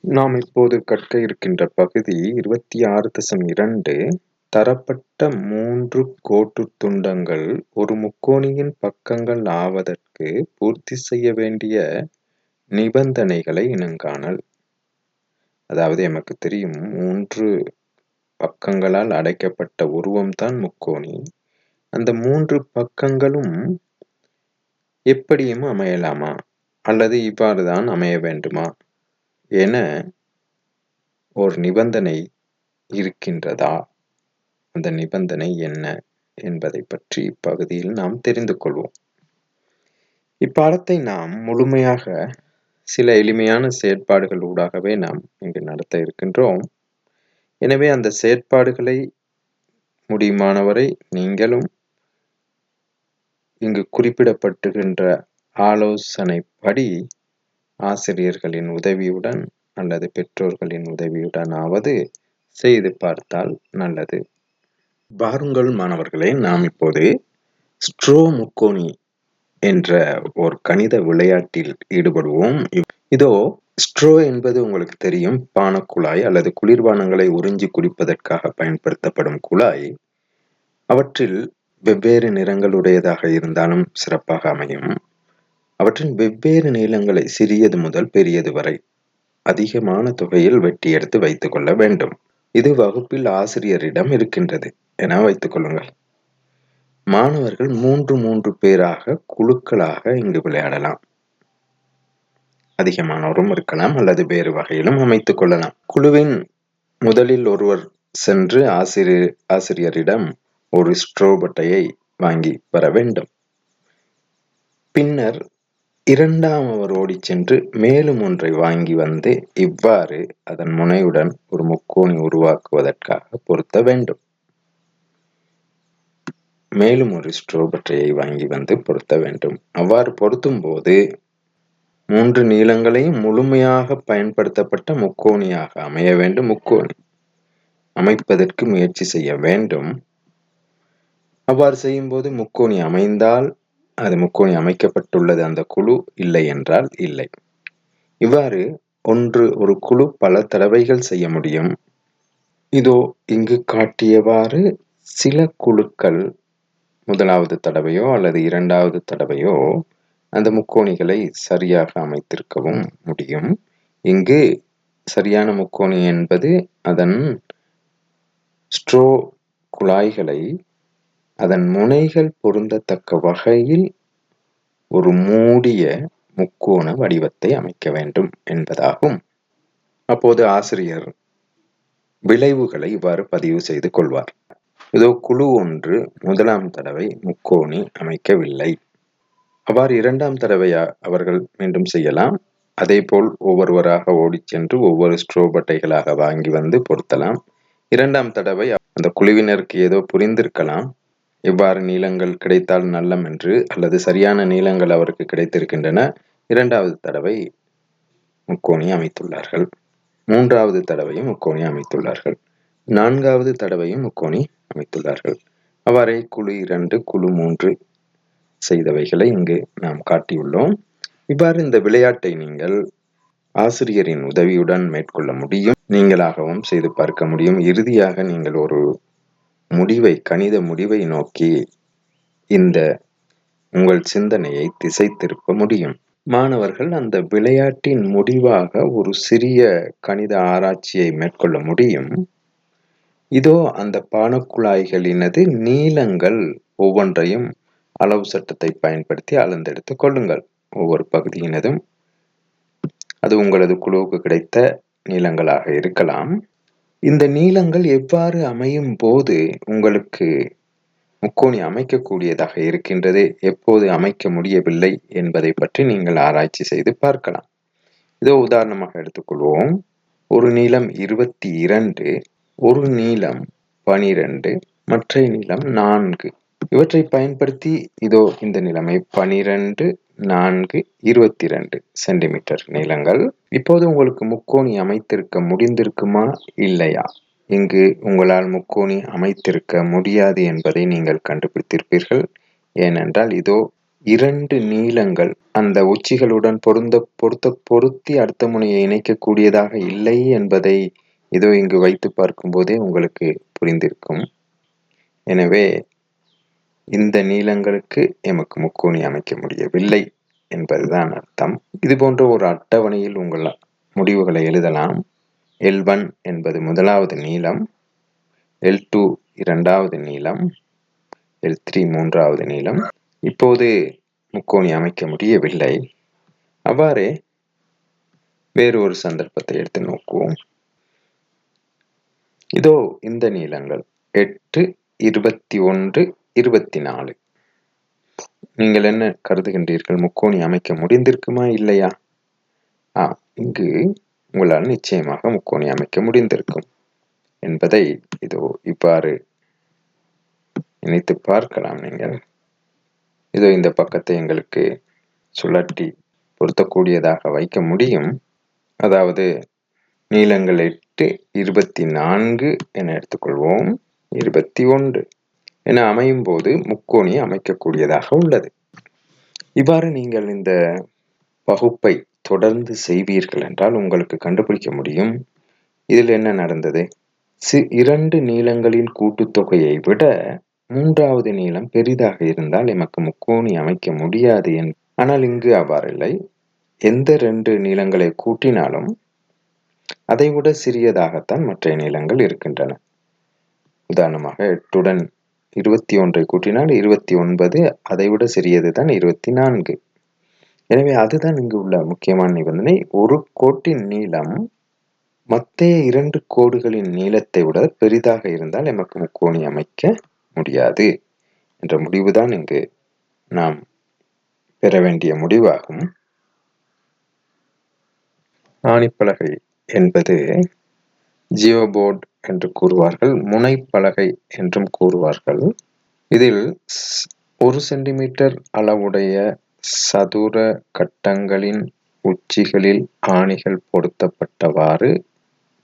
நாம் இப்போது கற்க இருக்கின்ற பகுதி 26.2 தரப்பட்ட 3 கோட்டுத் துண்டங்கள் ஒரு முக்கோணியின் பக்கங்கள் ஆவதற்கு பூர்த்தி செய்ய வேண்டிய நிபந்தனைகளை இனங்காணல். அதாவது எமக்கு தெரியும் 3 பக்கங்களால் அடைக்கப்பட்ட உருவம்தான் முக்கோணி. அந்த 3 பக்கங்களும் எப்படியும் அமையலாமா அல்லது இவ்வாறுதான் அமைய வேண்டுமா என ஒரு நிபந்தனை இருக்கின்றதா? அந்த நிபந்தனை என்ன என்பதை பற்றி இப்பகுதியில் நாம் தெரிந்து கொள்வோம். இப்பாடத்தை நாம் முழுமையாக சில எளிமையான செயற்பாடுகள் ஊடாகவே நாம் இங்கு நடத்த இருக்கின்றோம். எனவே அந்த செயற்பாடுகளை முடியுமானவரை நீங்களும் இங்கு குறிப்பிடப்பட்டுகின்ற ஆலோசனைப்படி ஆசிரியர்களின் உதவியுடன் அல்லது பெற்றோர்களின் உதவியுடனாவது செய்து பார்த்தால் நல்லது. பாருங்கள் மாணவர்களே, நாம் இப்போது ஸ்ட்ரோ முக்கோணி என்ற ஒரு கணித விளையாட்டில் ஈடுபடுவோம். இதோ ஸ்ட்ரோ என்பது உங்களுக்கு தெரியும், பானக்குழாய் அல்லது குளிர்பானங்களை உறிஞ்சி குடிப்பதற்காக பயன்படுத்தப்படும் குழாய். அவற்றில் வெவ்வேறு நிறங்களுடையதாக இருந்தாலும் சிறப்பாக அமையும். அவற்றின் வெவ்வேறு நீளங்களை சிறியது முதல் பெரியது வரை அதிகமான தொகையில் வெட்டி எடுத்து வைத்துக் கொள்ள வேண்டும். இது வகுப்பில் ஆசிரியரிடம் இருக்கின்றது என வைத்துக் கொள்ளுங்கள். மாணவர்கள் 3 பேராக குழுக்களாக இங்கு விளையாடலாம். அதிகமானோரும் இருக்கலாம் அல்லது வேறு வகையிலும் அமைத்துக் கொள்ளலாம். குழுவின் முதலில் ஒருவர் சென்று ஆசிரியரிடம் ஒரு ஸ்ட்ரோ பட்டையை வாங்கி வர வேண்டும். பின்னர் இரண்டாமவர் ஓடிச் சென்று மேலும் ஒன்றை வாங்கி வந்து இவ்வாறு அதன் முனையுடன் ஒரு முக்கோணி உருவாக்குவதற்காக பொருத்த வேண்டும். மேலும் ஒரு ஸ்ட்ரோ பட்டையை வாங்கி வந்து பொருத்த வேண்டும். அவ்வாறு பொருத்தும் போது 3 நீளங்களையும் முழுமையாக பயன்படுத்தப்பட்ட முக்கோணியாக அமைய வேண்டும். முக்கோணி அமைப்பதற்கு முயற்சி செய்ய வேண்டும். அவ்வாறு செய்யும் போது முக்கோணி அமைந்தால் அது முக்கோணி அமைக்கப்பட்டுள்ளது அந்த குழு, இல்லை என்றால் இல்லை. இவ்வாறு ஒரு குழு பல தடவைகள் செய்ய முடியும். இதோ இங்கு காட்டியவாறு சில குழுக்கள் முதலாவது தடவையோ அல்லது இரண்டாவது தடவையோ அந்த முக்கோணிகளை சரியாக அமைத்திருக்கவும் முடியும். இங்கு சரியான முக்கோணி என்பது அதன் ஸ்ட்ரோ குழாய்களை அதன் முனைகள் பொருந்தத்தக்க வகையில் ஒரு மூடிய முக்கோண வடிவத்தை அமைக்க வேண்டும் என்பதாகும். அப்போது ஆசிரியர் விளைவுகளை இவ்வாறு பதிவு செய்து கொள்வார். இதோ குழு 1 முதலாம் தடவை முக்கோணி அமைக்கவில்லை. அவ்வாறு இரண்டாம் தடவை அவர்கள் மீண்டும் செய்யலாம். அதேபோல் ஒவ்வொருவராக ஓடிச் சென்று ஒவ்வொரு ஸ்ட்ரோ பட்டைகளாக வாங்கி வந்து பொருத்தலாம். இரண்டாம் தடவை அந்த குழுவினருக்கு ஏதோ புரிந்திருக்கலாம், இவ்வாறு நீளங்கள் கிடைத்தால் நல்லம் என்று, அல்லது சரியான நீளங்கள் அவருக்கு கிடைத்திருக்கின்றன. இரண்டாவது தடவை முக்கோணி அமைத்துள்ளார்கள். மூன்றாவது தடவையும் முக்கோணி அமைத்துள்ளார்கள். நான்காவது தடவையும் முக்கோணி அமைத்துள்ளார்கள். அவ்வாறே குழு 2 குழு 3 செய்தவைகளை இங்கு நாம் காட்டியுள்ளோம். இவ்வாறு இந்த விளையாட்டை நீங்கள் ஆசிரியரின் உதவியுடன் மேற்கொள்ள முடியும். நீங்களாகவும் செய்து பார்க்க முடியும். இறுதியாக நீங்கள் ஒரு கணித முடிவை நோக்கி இந்த உங்கள் சிந்தனையை திசை திருப்ப முடியும். மாணவர்கள் அந்த விளையாட்டின் முடிவாக ஒரு சிறிய கணித ஆராய்ச்சியை மேற்கொள்ள முடியும். இதோ அந்த பானக்குழாய்களினது நீளங்கள் ஒவ்வொன்றையும் அளவு சட்டத்தை பயன்படுத்தி அளந்தெடுத்துக் கொள்ளுங்கள். ஒவ்வொரு பகுதியினதும் அது உங்களது குழுவுக்கு கிடைத்த நீளங்களாக இருக்கலாம். இந்த நீளங்கள் எவ்வாறு அமையும் போது உங்களுக்கு முக்கோணி அமைக்கக்கூடியதாக இருக்கின்றது, எப்போது அமைக்க முடியவில்லை என்பதை பற்றி நீங்கள் ஆராய்ச்சி செய்து பார்க்கலாம். இதோ உதாரணமாக எடுத்துக்கொள்வோம். ஒரு நீளம் 22, ஒரு நீளம் 12, மற்ற நீளம் 4. இவற்றை பயன்படுத்தி இதோ இந்த நிலைமை 12, 4, 22 சென்டிமீட்டர் நீளங்கள். இப்போது உங்களுக்கு முக்கோணி அமைத்திருக்க முடிந்திருக்குமா இல்லையா? இங்கு உங்களால் முக்கோணி அமைத்திருக்க முடியாது என்பதை நீங்கள் கண்டுபிடித்திருப்பீர்கள். ஏனென்றால் இதோ 2 நீளங்கள் அந்த உச்சிகளுடன் பொருத்தி அடுத்த முனையை இணைக்கக்கூடியதாக இல்லை என்பதை இதோ இங்கு வைத்து பார்க்கும்போதே உங்களுக்கு புரிந்திருக்கும். எனவே இந்த நீளங்களுக்கு எமக்கு முக்கோணி அமைக்க முடியவில்லை என்பதுதான் அர்த்தம். இது போன்ற ஒரு அட்டவணையில் உங்கள் முடிவுகளை எழுதலாம். L1 என்பது முதலாவது நீளம், L2 இரண்டாவது நீளம், L3 மூன்றாவது நீளம். இப்போது முக்கோணி அமைக்க முடியவில்லை. அவ்வாறே வேறு ஒரு சந்தர்ப்பத்தை எடுத்து நோக்குவோம். இதோ இந்த நீளங்கள் 8, 21, 24. நீங்கள் என்ன கருதுகின்றீர்கள்? முக்கோணி அமைக்க முடிந்திருக்குமா இல்லையா? இங்கு உங்களால் நிச்சயமாக முக்கோணி அமைக்க முடிந்திருக்கும் என்பதை இதோ இவ்வாறு நினைத்து பார்க்கலாம். நீங்கள் இதோ இந்த பக்கத்தை எங்களுக்கு சுழற்றி பொருத்தக்கூடியதாக வைக்க முடியும். அதாவது நீளங்கள் 8, 24 என எடுத்துக்கொள்வோம். 21 என அமையும் போது முக்கோணி அமைக்கக்கூடியதாக உள்ளது. இவ்வாறு நீங்கள் இந்த பகுப்பை தொடர்ந்து செய்வீர்கள் என்றால் உங்களுக்கு கண்டுபிடிக்க முடியும் இதில் என்ன நடந்தது. 2 நீளங்களின் கூட்டுத்தொகையை விட மூன்றாவது நீளம் பெரிதாக இருந்தால் எமக்கு முக்கோணி அமைக்க முடியாது. ஆனால் இங்கு அவ்வாறில்லை. எந்த 2 நீளங்களை கூட்டினாலும் அதைவிட சிறியதாகத்தான் மற்ற நீளங்கள் இருக்கின்றன. உதாரணமாக 8உடன் 21 கூட்டினால் 29, அதைவிட சிறியதுதான் 24. எனவே அதுதான் இங்கு உள்ள முக்கியமான நிபந்தனை. ஒரு கோட்டின் நீளம் மற்ற 2 கோடுகளின் நீளத்தை விட பெரிதாக இருந்தால் எமக்கு முக்கோணி அமைக்க முடியாது என்ற முடிவுதான் இங்கு நாம் பெற வேண்டிய முடிவாகும். ஆணிப்பலகை என்பது ஜியோபோர்டு என்று கூறுவார்கள், முனைப்பலகை என்றும் கூறுவார்கள். இதில் 1 சென்டிமீட்டர் அளவுடைய சதுர கட்டங்களின் உச்சிகளில் ஆணிகள் பொருத்தப்பட்டவாறு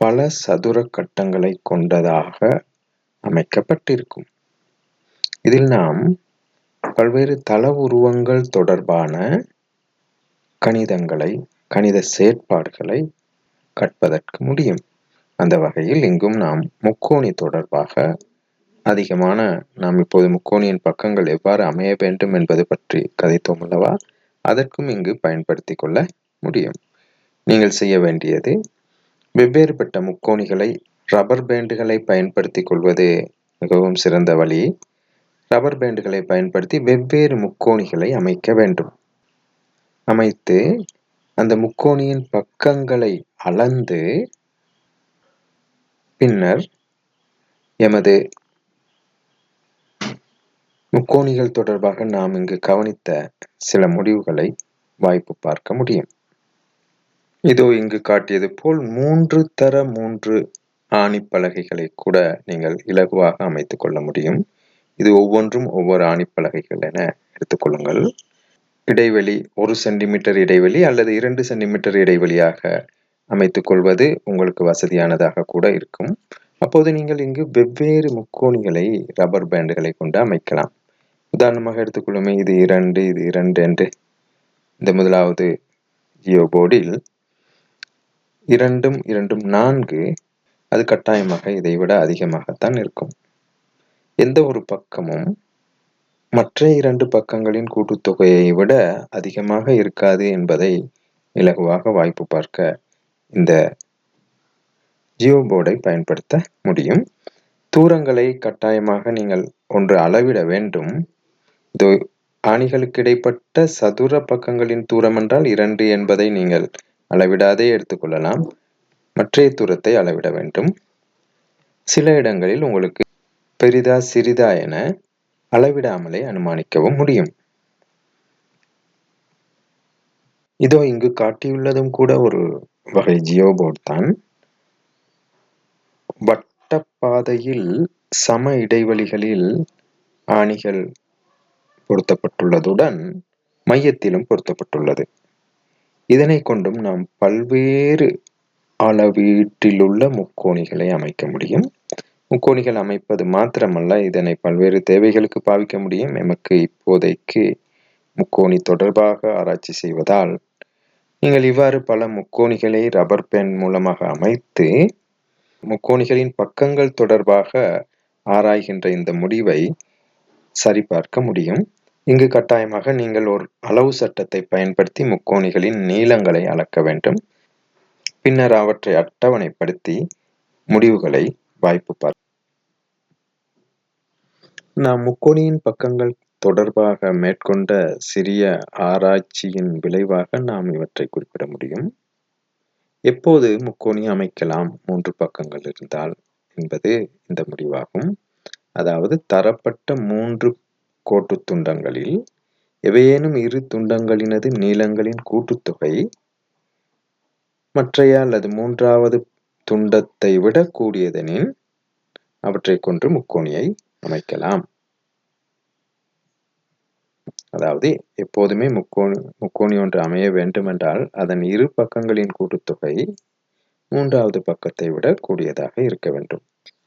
பல சதுர கட்டங்களை கொண்டதாக அமைக்கப்பட்டிருக்கும். இதில் நாம் பல்வேறு தள உருவங்கள் தொடர்பான கணித செயற்பாடுகளை கற்பதற்கு முடியும். அந்த வகையில் இங்கும் நாம் முக்கோணி தொடர்பாக அதிகமான நாம் இப்போது முக்கோணியின் பக்கங்கள் எவ்வாறு அமைய வேண்டும் என்பது பற்றி கதைத்தோம் அல்லவா, அதற்கும் இங்கு பயன்படுத்தி கொள்ள முடியும். நீங்கள் செய்ய வேண்டியது வெவ்வேறுபட்ட முக்கோணிகளை ரப்பர் பேண்டுகளை பயன்படுத்தி கொள்வது மிகவும் சிறந்த வழி. ரப்பர் பேண்டுகளை பயன்படுத்தி வெவ்வேறு முக்கோணிகளை அமைக்க வேண்டும். அமைத்து அந்த முக்கோணியின் பக்கங்களை அளந்து பின்னர் எமது முக்கோணிகள் தொடர்பாக நாம் இங்கு கவனித்த சில முடிவுகளை வாய்ப்பு பார்க்க முடியும். இதோ இங்கு காட்டியது போல் 3 தர 3 ஆணிப்பலகைகளை கூட நீங்கள் இலகுவாக அமைத்துக் கொள்ள முடியும். இது ஒவ்வொன்றும் ஒவ்வொரு ஆணிப்பலகைகள் என எடுத்துக்கொள்ளுங்கள். இடைவெளி 1 சென்டிமீட்டர் இடைவெளி அல்லது 2 சென்டிமீட்டர் இடைவெளியாக அமைத்துக் கொள்வது உங்களுக்கு வசதியானதாக கூட இருக்கும். அப்போது நீங்கள் இங்கு வெவ்வேறு முக்கோணிகளை ரப்பர் பேண்டுகளை கொண்டு அமைக்கலாம். உதாரணமாக எடுத்துக்கொள்ளுமே, இது 2, இது 2 என்று இந்த முதலாவது ஜியோபோர்டில் 2, 2, 4, அது கட்டாயமாக இதைவிட அதிகமாகத்தான் இருக்கும். எந்த ஒரு பக்கமும் மற்ற 2 பக்கங்களின் கூட்டுத்தொகையை விட அதிகமாக இருக்காது என்பதை இலகுவாக வாய்ப்பு பார்க்க இந்த ஜியோபோர்டை பயன்படுத்த முடியும். தூரங்களை கட்டாயமாக நீங்கள் ஒன்று அளவிட வேண்டும். ஆணிகளுக்கு இடைப்பட்ட சதுர பக்கங்களின் தூரம் என்றால் 2 என்பதை நீங்கள் அளவிடாதே எடுத்துக்கொள்ளலாம். மற்றைய தூரத்தை அளவிட வேண்டும். சில இடங்களில் உங்களுக்கு பெரிதா சிறிதா என அளவிடாமலே அனுமானிக்கவும் முடியும். இதோ இங்கு காட்டியுள்ளதும் கூட ஒரு வகை ஜியோபோர்டு தான். வட்டப்பாதையில் சம இடைவெளிகளில் ஆணிகள் பொருத்தப்பட்டுள்ளதுடன் மையத்திலும் பொருத்தப்பட்டுள்ளது. இதனை கொண்டும் நாம் பல்வேறு அளவீட்டிலுள்ள முக்கோணிகளை அமைக்க முடியும். முக்கோணிகள் அமைப்பது மாத்திரமல்ல, இதனை பல்வேறு தேவைகளுக்கு பாவிக்க முடியும். எமக்கு இப்போதைக்கு முக்கோணி தொடர்பாக ஆராய்ச்சி செய்வதால் நீங்கள் இவ்வாறு பல முக்கோணிகளை ரப்பர் பேண்ட் மூலமாக அமைத்து முக்கோணிகளின் பக்கங்கள் தொடர்பாக ஆராய்கின்ற இந்த முடிவை சரிபார்க்க முடியும். இங்கு கட்டாயமாக நீங்கள் ஒரு அளவு சட்டத்தை பயன்படுத்தி முக்கோணிகளின் நீளங்களை அளக்க வேண்டும். பின்னர் அவற்றை அட்டவணைப்படுத்தி முடிவுகளை வாய்ப்பு பார்க்க. நாம் முக்கோணியின் பக்கங்கள் தொடர்பாக மேற்கொண்ட சிறிய ஆராய்ச்சியின் விளைவாக நாம் இவற்றை குறிப்பிட முடியும். எப்போது முக்கோணி அமைக்கலாம் 3 பக்கங்கள் இருந்தால் என்பது இந்த முடிவாகும். அதாவது தரப்பட்ட 3 கோட்டு துண்டங்களில் எவையேனும் இரு துண்டங்களினது நீளங்களின் கூட்டுத்தொகை மற்றைய அல்லது மூன்றாவது துண்டத்தை விட கூடியதெனில் அவற்றை கொண்டு முக்கோணியை அமைக்கலாம். அதாவது எப்போதுமே முக்கோணி ஒன்று அமைய வேண்டுமென்றால் அதன் இரு பக்கங்களின் கூட்டுத்தொகை மூன்றாவது பக்கத்தை விட கூடியதாக இருக்க வேண்டும்.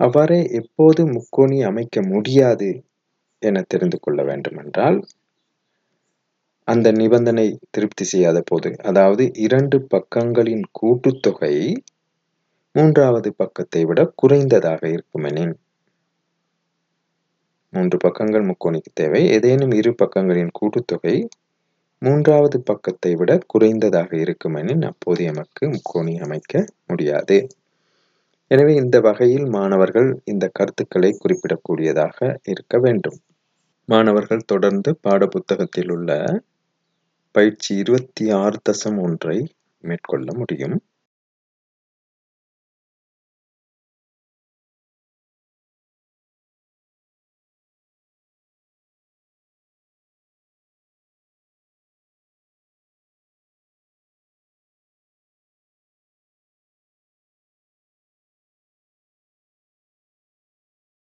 அவ்வாறே எப்போது முக்கோணி அமைக்க முடியாது என தெரிந்து கொள்ள வேண்டுமென்றால் அந்த நிபந்தனை திருப்தி செய்யாத போது, அதாவது 2 பக்கங்களின் கூட்டுத்தொகை மூன்றாவது பக்கத்தை விட குறைந்ததாக இருக்குமெனின், 3 பக்கங்கள் முக்கோணிக்கு தேவை, ஏதேனும் இரு பக்கங்களின் கூட்டுத்தொகை மூன்றாவது பக்கத்தை விட குறைந்ததாக இருக்குமெனின் அப்போது எமக்கு முக்கோணி அமைக்க முடியாது. எனவே இந்த வகையில் மாணவர்கள் இந்த கருத்துக்களை குறிப்பிடக்கூடியதாக இருக்க வேண்டும். மாணவர்கள் தொடர்ந்து பாடப்புத்தகத்தில் உள்ள பயிற்சி 26.1 மேற்கொள்ள முடியும்.